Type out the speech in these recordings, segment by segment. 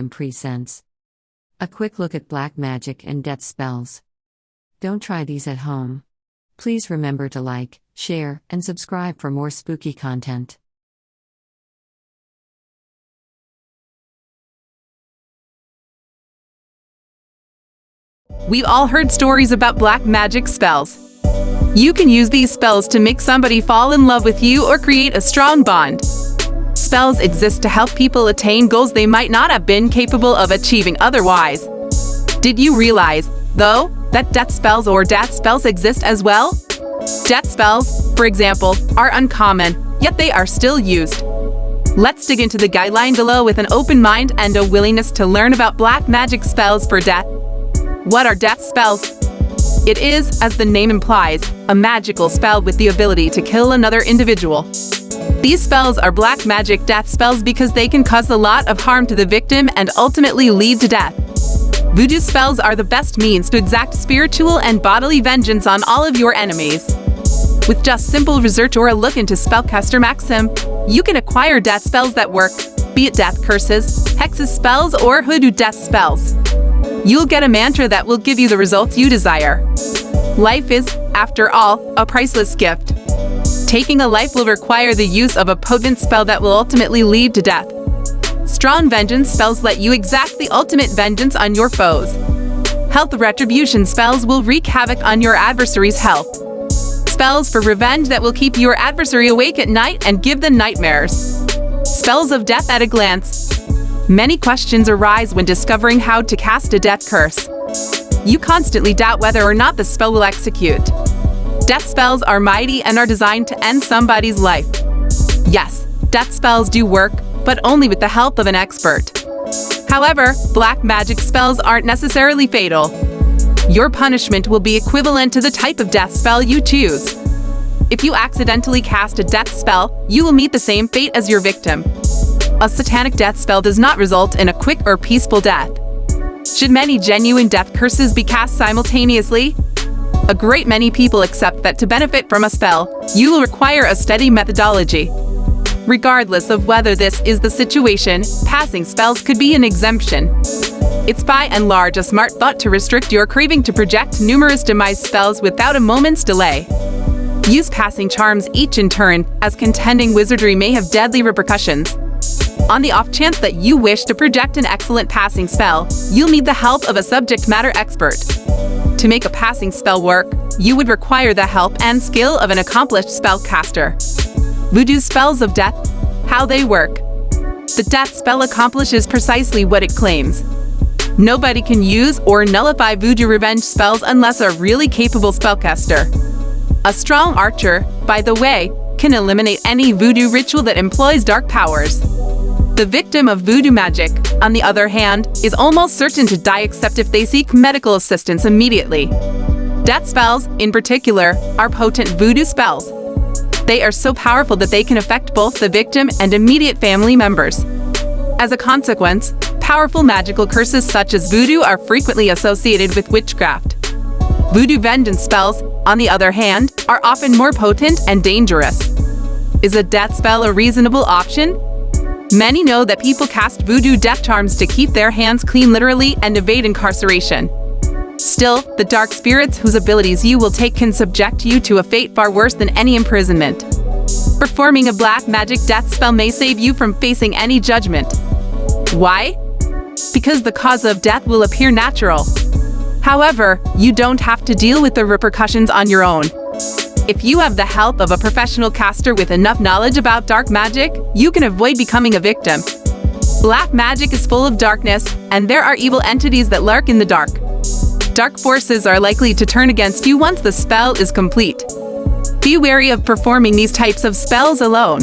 some presents. A quick look at black magic and death spells. Don't try these at home. Please remember to like, share, and subscribe for more spooky content. We've all heard stories about black magic spells. You can use these spells to make somebody fall in love with you or create a strong bond. Spells exist to help people attain goals they might not have been capable of achieving otherwise. Did you realize, though, that death spells or death spells exist as well? Death spells, for example, are uncommon, yet they are still used. Let's dig into the guideline below with an open mind and a willingness to learn about black magic spells for death. What are death spells? It is, as the name implies, a magical spell with the ability to kill another individual. These spells are black magic death spells because they can cause a lot of harm to the victim and ultimately lead to death. Voodoo spells are the best means to exact spiritual and bodily vengeance on all of your enemies. With just simple research or a look into spellcaster maxim, you can acquire death spells that work, be it death curses, hexes spells, or hoodoo death spells. You'll get a mantra that will give you the results you desire. Life is, after all, a priceless gift. Taking a life will require the use of a potent spell that will ultimately lead to death. Strong vengeance spells let you exact the ultimate vengeance on your foes. Health retribution spells will wreak havoc on your adversary's health. Spells for revenge that will keep your adversary awake at night and give them nightmares. Spells of death at a glance. Many questions arise when discovering how to cast a death curse. You constantly doubt whether or not the spell will execute. Death spells are mighty and are designed to end somebody's life. Yes, death spells do work, but only with the help of an expert. However, black magic spells aren't necessarily fatal. Your punishment will be equivalent to the type of death spell you choose. If you accidentally cast a death spell, you will meet the same fate as your victim. A satanic death spell does not result in a quick or peaceful death. Should many genuine death curses be cast simultaneously? A great many people accept that to benefit from a spell, you will require a steady methodology. Regardless of whether this is the situation, passing spells could be an exemption. It's by and large a smart thought to restrict your craving to project numerous demise spells without a moment's delay. Use passing charms each in turn, as contending wizardry may have deadly repercussions. On the off chance that you wish to project an excellent passing spell, you'll need the help of a subject matter expert. To make a passing spell work, you would require the help and skill of an accomplished spellcaster. Voodoo spells of death. How they work. The death spell accomplishes precisely what it claims. Nobody can use or nullify voodoo revenge spells unless a really capable spellcaster. A strong archer, by the way, can eliminate any voodoo ritual that employs dark powers. The victim of voodoo magic, on the other hand, is almost certain to die except if they seek medical assistance immediately. Death spells, in particular, are potent voodoo spells. They are so powerful that they can affect both the victim and immediate family members. As a consequence, powerful magical curses such as voodoo are frequently associated with witchcraft. Voodoo vengeance spells, on the other hand, are often more potent and dangerous. Is a death spell a reasonable option? Many know that people cast voodoo death charms to keep their hands clean literally and evade incarceration. Still, the dark spirits whose abilities you will take can subject you to a fate far worse than any imprisonment. Performing a black magic death spell may save you from facing any judgment. Why? Because the cause of death will appear natural. However, you don't have to deal with the repercussions on your own. If you have the help of a professional caster with enough knowledge about dark magic, you can avoid becoming a victim. Black magic is full of darkness, and there are evil entities that lurk in the dark. Dark forces are likely to turn against you once the spell is complete. Be wary of performing these types of spells alone.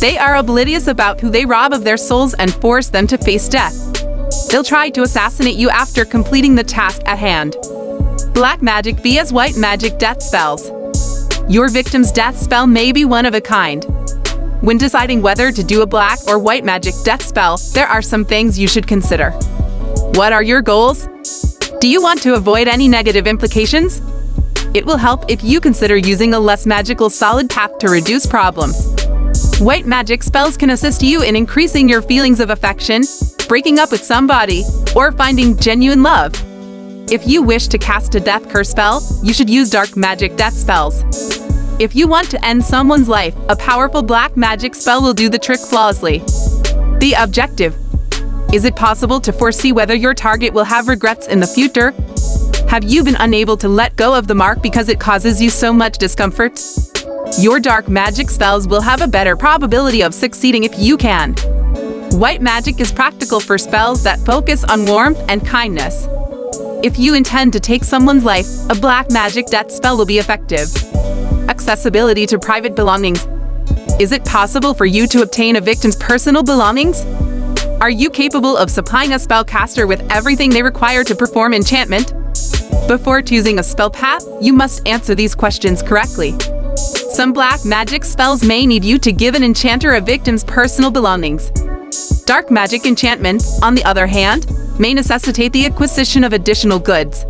They are oblivious about who they rob of their souls and force them to face death. They'll try to assassinate you after completing the task at hand. Black magic vs. white magic death spells. Your victim's death spell may be one of a kind. When deciding whether to do a black or white magic death spell, there are some things you should consider. What are your goals? Do you want to avoid any negative implications? It will help if you consider using a less magical solid path to reduce problems. White magic spells can assist you in increasing your feelings of affection, breaking up with somebody, or finding genuine love. If you wish to cast a death curse spell, you should use dark magic death spells. If you want to end someone's life, a powerful black magic spell will do the trick flawlessly. The objective. Is it possible to foresee whether your target will have regrets in the future? Have you been unable to let go of the mark because it causes you so much discomfort? Your dark magic spells will have a better probability of succeeding if you can. White magic is practical for spells that focus on warmth and kindness. If you intend to take someone's life, a black magic death spell will be effective. Accessibility to private belongings. Is it possible for you to obtain a victim's personal belongings? Are you capable of supplying a spellcaster with everything they require to perform enchantment? Before choosing a spell path, you must answer these questions correctly. Some black magic spells may need you to give an enchanter a victim's personal belongings. Dark magic enchantments, on the other hand, may necessitate the acquisition of additional goods.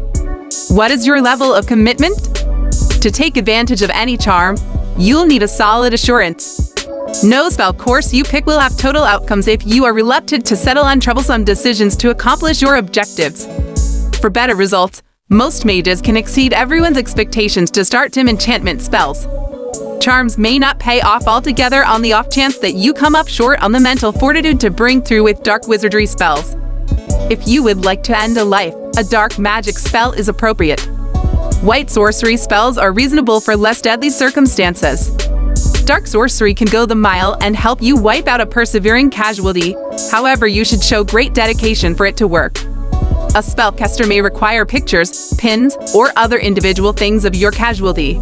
What is your level of commitment? To take advantage of any charm, you'll need a solid assurance. No spell course you pick will have total outcomes if you are reluctant to settle on troublesome decisions to accomplish your objectives. For better results, most mages can exceed everyone's expectations to start dim enchantment spells. Charms may not pay off altogether on the off chance that you come up short on the mental fortitude to bring through with dark wizardry spells. If you would like to end a life, a dark magic spell is appropriate. White sorcery spells are reasonable for less deadly circumstances. Dark sorcery can go the mile and help you wipe out a persevering casualty, however you should show great dedication for it to work. A spellcaster may require pictures, pins, or other individual things of your casualty.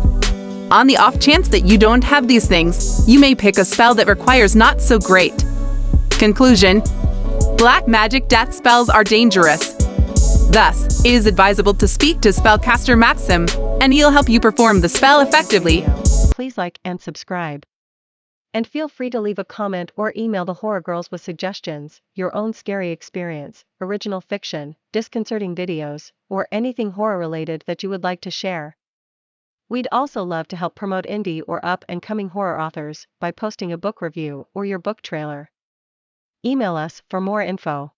On the off chance that you don't have these things, you may pick a spell that requires not so great. Conclusion: black magic death spells are dangerous. Thus, it is advisable to speak to spellcaster Maxim, and he'll help you perform the spell effectively. Please like and subscribe. And feel free to leave a comment or email the Horror Girls with suggestions, your own scary experience, original fiction, disconcerting videos, or anything horror related that you would like to share. We'd also love to help promote indie or up-and-coming horror authors by posting a book review or your book trailer. Email us for more info.